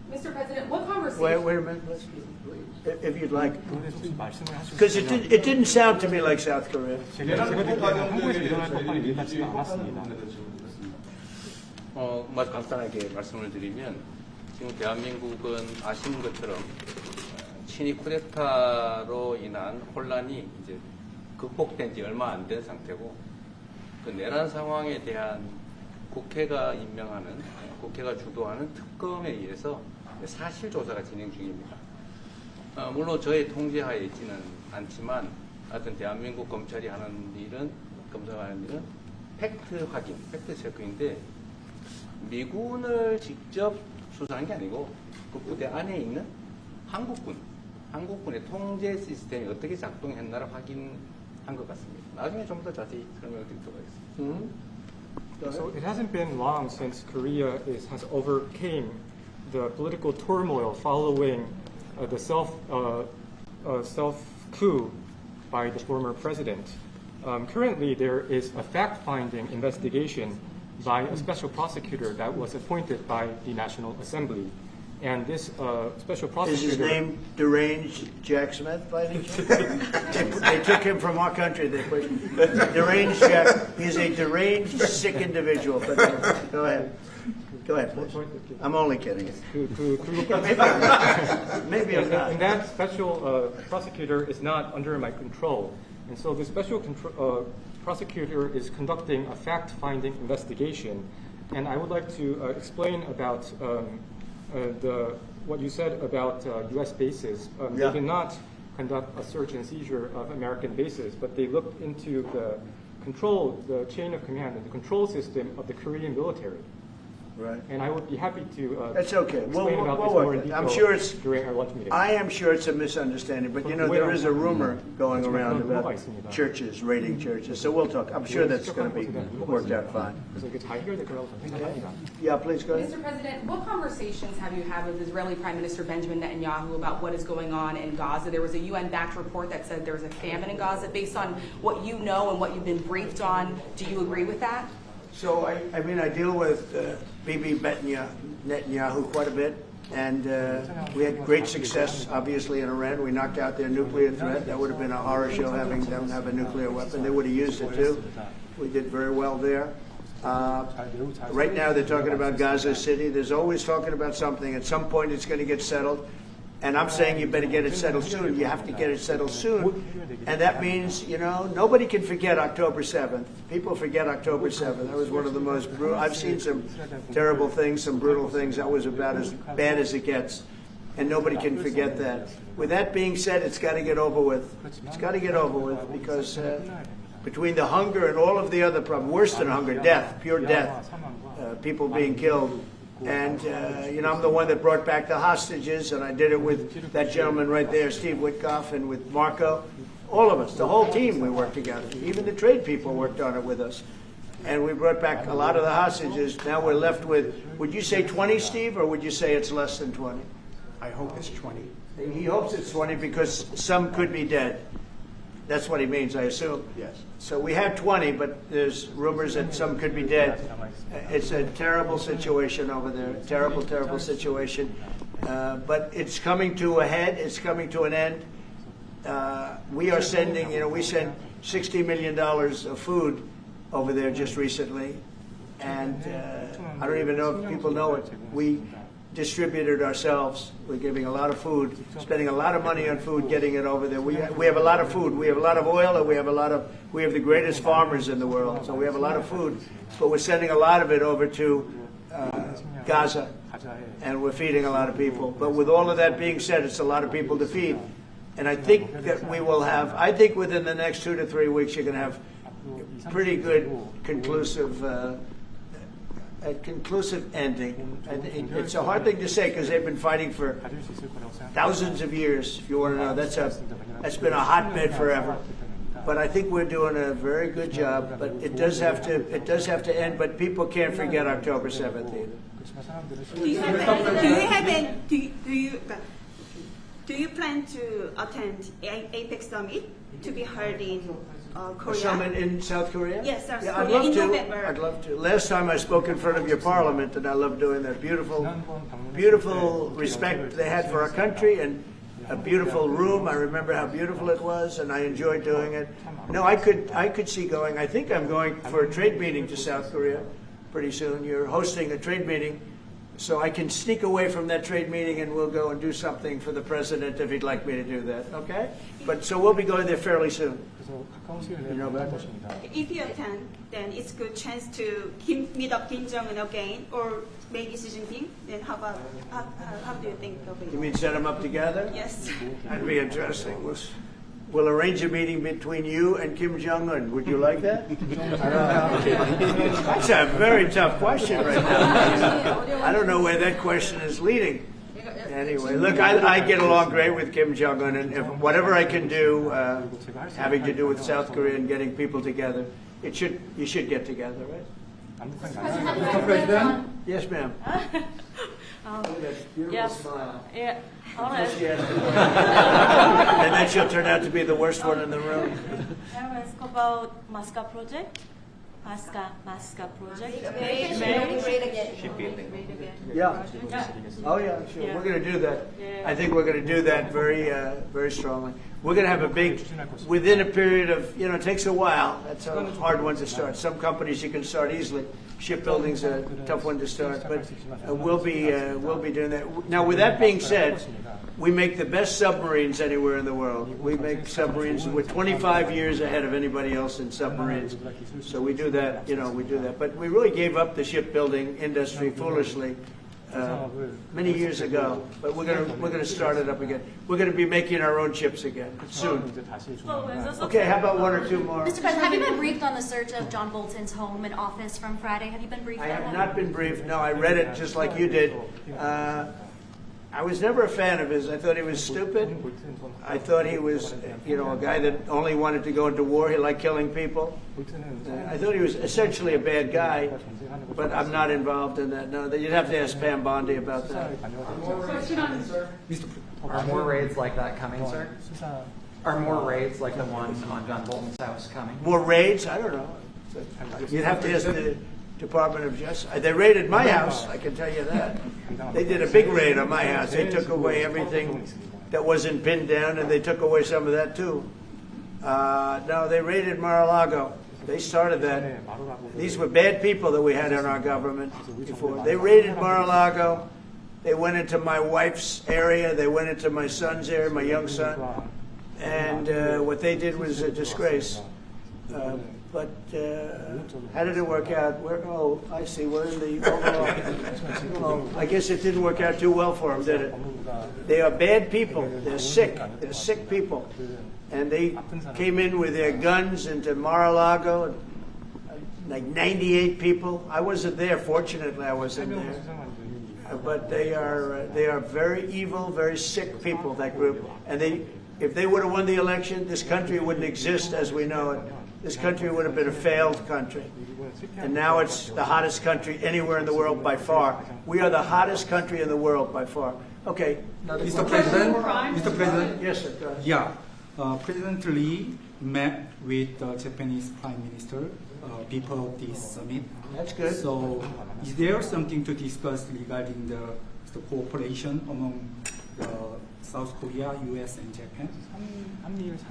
Mr. President, what conversation? Wait a minute, please. If you'd like. Because it didn't sound to me like South Korea. 간단하게 말씀을 드리면 지금 대한민국은 아시는 것처럼 친위 쿠데타로 인한 혼란이 이제 극복된 지 얼마 안 된 상태고 그 내란 상황에 대한 국회가 임명하는 국회가 주도하는 특검에 의해서 사실 조사가 진행 중입니다. 물론 저의 통제하에 있지는 않지만 하여튼 대한민국 검찰이 하는 일은 팩트 확인, 팩트 체크인데 미군을 직접 수사한 게 아니고 그 부대 안에 있는 한국군의 통제 시스템이 어떻게 작동했나를 확인한 것 같습니다. 나중에 좀 더 자세히 설명을 드리도록 하겠습니다. So it hasn't been long since Korea has overcame the political turmoil following the self coup by the former president. Currently, there is a fact-finding investigation by a special prosecutor that was appointed by the National Assembly. And this special prosecutor... Is his name deranged Jack Smith by any chance? They took him from our country. They put deranged Jack. He's a deranged, sick individual. But go ahead. Go ahead, please. I'm only kidding. Maybe I'm not. And that special prosecutor is not under my control. And so the special prosecutor is conducting a fact-finding investigation. And I would like to explain about what you said about U.S. bases. They did not conduct a search and seizure of American bases, but they looked into the chain of command and the control system of the Korean military. Right. And I would be happy to That's okay. explain about We'll this work more in it. detail I'm sure it's. during our lunch meeting. I am sure it's a misunderstanding, but you know there is a rumor going around about churches raiding churches. So we'll talk. I'm sure that's going to be worked out fine. 그래서 이게 잘 해결될 거라고 저는 생각합니다. Yeah, please go ahead. Mr. President, what conversations have you had with Israeli Prime Minister Benjamin Netanyahu about what is going on in Gaza? There was a UN-backed report that said there was a famine in Gaza. Based on what you know and what you've been briefed on, do you agree with that? So I mean I deal with Bibi Netanyahu quite a bit, and we had great success obviously in Iran. We knocked out their nuclear threat. That would have been a horror show having them have a nuclear weapon. They would have used it too. We did very well there. Right now they're talking about Gaza City. There's always talking about something. At some point it's going to get settled. And I'm saying you better get it settled soon. You have to get it settled soon. And that means, you know, nobody can forget October 7th. People forget October 7th. That was one of the most brutal. I've seen some terrible things, some brutal things. That was about as bad as it gets. And nobody can forget that. With that being said, it's got to get over with. It's got to get over with because between the hunger and all of the other problems, worse than hunger, death, pure death, people being killed. And, you know, I'm the one that brought back the hostages, and I did it with that gentleman right there, Steve Witkoff, and with Marco. All of us, the whole team, we worked together. Even the trade people worked on it with us. And we brought back a lot of the hostages. Now we're left with, would you say 20, Steve, or would you say it's less than 20? I hope it's 20. He hopes it's 20 because some could be dead. That's what he means, I assume. Yes. So we have 20, but there's rumors that some could be dead. It's a terrible situation over there. Terrible, terrible situation. But it's coming to a head. It's coming to an end. We are sending, you know, we sent $60 million of food over there just recently. And I don't even know if people know it. We distributed ourselves. We're giving a lot of food, spending a lot of money on food, getting it over there. We have a lot of food. We have a lot of oil, and we have the greatest farmers in the world. So we have a lot of food, but we're sending a lot of it over to Gaza, and we're feeding a lot of people. But with all of that being said, it's a lot of people to feed. And I think that we will have, I think within the next 2 to 3 weeks, you're going to have pretty good conclusive a conclusive ending. And it's a hard thing to say because they've been fighting for thousands of years. If you want to know, that's been a hotbed forever. But I think we're doing a very good job. But it does have to end. But people can't forget October 7th either. Do you plan to attend APEC summit to be held in Korea? A summit in South Korea? Yes, South I'd Korea love in to. November. I'd love to. Last time I spoke in front of your parliament, and I love doing that. Beautiful respect they had for our country, and a beautiful room. I remember how beautiful it was, and I enjoyed doing it. No, I could see going. I think I'm going for a trade meeting to South Korea pretty soon. You're hosting a trade meeting. So I can sneak away from that trade meeting and we'll go and do something for the president if he'd like me to do that, okay? But so we'll be going there fairly soon. You know about that? If you attend, then it's a good chance to meet up Kim Jong-un again, or maybe Xi Jinping. Then how do you think of it? You mean set them up together? Yes. That'd be interesting. We'll arrange a meeting between you and Kim Jong-un. Would you like that? That's a very tough question right now. I don't know where that question is leading. Anyway, look, I get along great with Kim Jong-un, and if whatever I can do having to do with South Korea and getting people together, you should get together, right? Mr. President? Yes, ma'am. Beautiful Yes. smile. Yeah. All right. And then she'll turn out to be the worst one in the room. Can I ask about Masca project? Masca project. Great again. Yeah. Oh yeah, sure. Yeah. We're going to do that. Yeah. I think we're going to do that very, very strongly. We're going to have a big, within a period of, you know, it takes a while. That's a hard one to start. Some companies you can start easily. Shipbuilding's a tough one to start, but we'll be doing that. Now, with that being said, we make the best submarines anywhere in the world. We make submarines. We're 25 years ahead of anybody else in submarines. So we do that, you know, we do that. But we really gave up the shipbuilding industry foolishly many years ago, but we're gonna start it up again. We're gonna be making our own chips again soon. Okay, how about one or two more? Mr. President, have you been briefed on the search of John Bolton's home and office from Friday? Have you been briefed I on have that? not been briefed. No, I read it just like you did. I was never a fan of his. I thought he was stupid. I thought he was, a guy that only wanted to go into war. He liked killing people. I thought he was essentially a bad guy, but I'm not involved in that. No, you'd have to ask Pam Bondi about that. Are more raids like that coming, sir? Are more raids like the one on John Bolton's house coming? More raids? I don't know. You'd have to ask the Department of Justice. They raided my house, I can tell you that. They did a big raid on my house. They took away everything that wasn't pinned down, and they took away some of that too. No, they raided Mar-a-Lago. They started that. These were bad people that we had in our government before. They raided Mar-a-Lago. They went into my wife's area. They went into my son's area, my young son. And what they did was a disgrace. But how did it work out? I see. We're in the overall. I guess it didn't work out too well for them, did it? They are bad people. They're sick. They're sick people. And they came in with their guns into Mar-a-Lago, like 98 people. I wasn't there. Fortunately, I wasn't there. But they are very evil, very sick people, that group. And if they would have won the election, this country wouldn't exist as we know it. This country would have been a failed country. And now it's the hottest country anywhere in the world by far. We are the hottest country in the world by far. Okay. Mr. President? Yes, sir. Go ahead. Yeah. President Lee met with the Japanese Prime Minister before this summit. That's good. So is there something to discuss regarding the cooperation among South Korea, U.S., and Japan?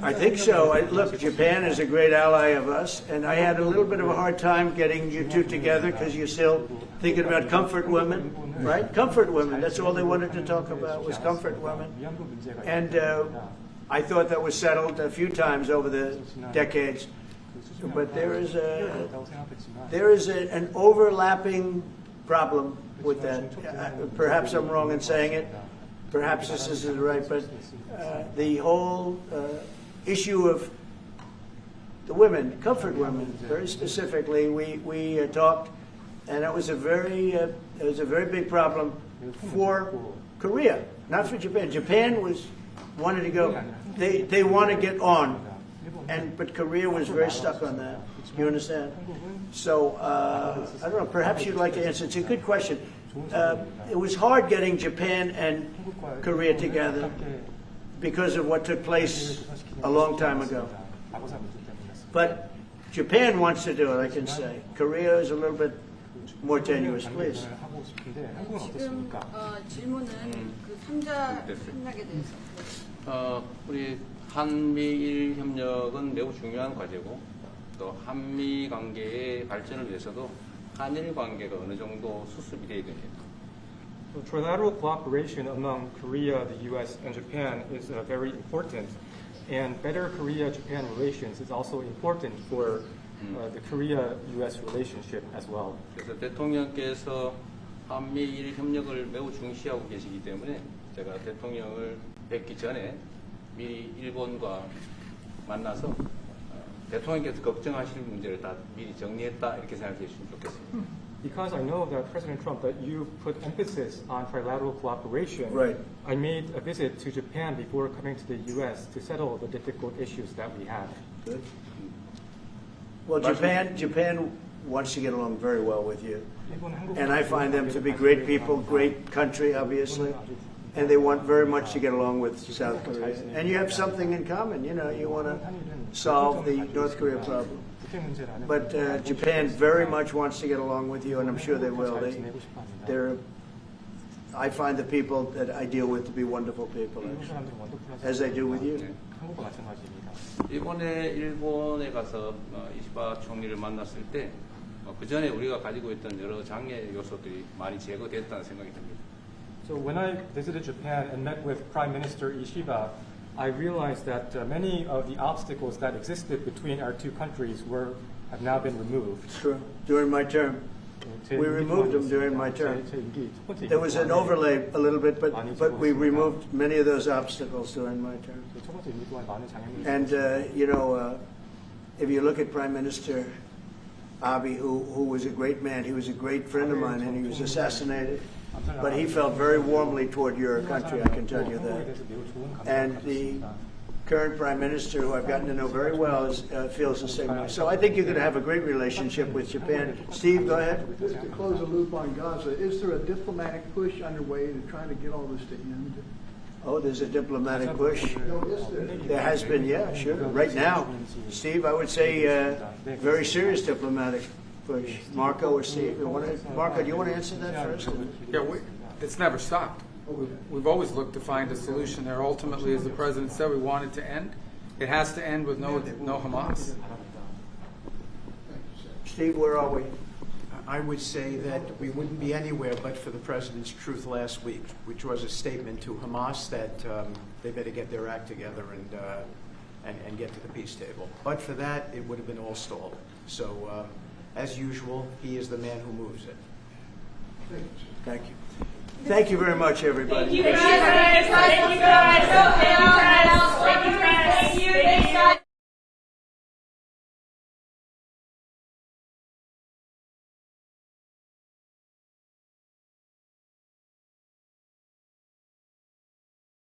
I think so. Look, Japan is a great ally of us, and I had a little bit of a hard time getting you two together because you're still thinking about comfort women, right? Comfort women. That's all they wanted to talk about was comfort women. And I thought that was settled a few times over the decades. But there is an overlapping problem with that. Perhaps I'm wrong in saying it. Perhaps this isn't right, but the whole issue of the women, comfort women, very specifically, we talked, and it was a very big problem for Korea, not for Japan. Japan wanted to go. They want to get on, but Korea was very stuck on that. You understand? So I don't know. Perhaps you'd like to answer. It's a good question. It was hard getting Japan and Korea together because of what took place a long time ago. But Japan wants to do it, I can say. Korea is a little bit more tenuous, please. 지금 질문은 그 3자 협력에 대해서. 우리 한미일 협력은 매우 중요한 과제고 또 한미 관계의 발전을 위해서도 한일 관계가 어느 정도 수습이 돼야 됩니다. Trilateral cooperation among Korea, the U.S., and Japan is very important, and better Korea-Japan relations is also important for the Korea-U.S. relationship as well. 그래서 대통령께서 한미일 협력을 매우 중시하고 계시기 때문에 제가 대통령을 뵙기 전에 미리 일본과 만나서 대통령께서 걱정하실 문제를 다 미리 정리했다 이렇게 생각해 주시면 좋겠습니다. Because I know that President Trump, that you put emphasis on trilateral cooperation, right. I made a visit to Japan before coming to the U.S. to settle the difficult issues that we have. Good. Well, Japan wants to get along very well with you, and I find them to be great people, great country, obviously, and they want very much to get along with South Korea. And you have something in common. You want to solve the North Korea problem. But Japan very much wants to get along with you, and I'm sure they will. I find the people that I deal with to be wonderful people, as I do with you. 이번에 일본에 가서 이시바 총리를 만났을 때 그 전에 우리가 가지고 있던 여러 장애 요소들이 많이 제거됐다는 생각이 듭니다. So when I visited Japan and met with Prime Minister Ishiba, I realized that many of the obstacles that existed between our two countries have now been removed. True. During my term. 제 We removed them during my term. There was an overlay a little bit, but we removed many of those obstacles during my term. 첫 번째 임기 동안 많은 장애물이 And, if you look at Prime Minister Abiy, who was a great man, he was a great friend of mine, and he was assassinated. But he felt very warmly toward your country, I can tell you that. And the current Prime Minister, who I've gotten to know very well, feels the same way. So I think you're going to have a great relationship with Japan. Steve, go ahead. Just to close the loop on Gaza, is there a diplomatic push underway to try to get all this to end? Oh, there's a diplomatic push. No, is there? There has been, yeah, sure. Right now, Steve, I would say very serious diplomatic push. Marco or Steve, Marco, do you want to answer that first? Yeah, it's never stopped. We've always looked to find a solution there. Ultimately, as the president said, we want it to end. It has to end with no Hamas. Steve, where are we? I would say that we wouldn't be anywhere but for the president's truth last week, which was a statement to Hamas that they better get their act together and get to the peace table. But for that, it would have been all stalled. So, as usual, he is the man who moves it. Thank you. Thank you very much, everybody. Thank you, guys. Thank you, guys. Thank you, guys. Thank you, guys.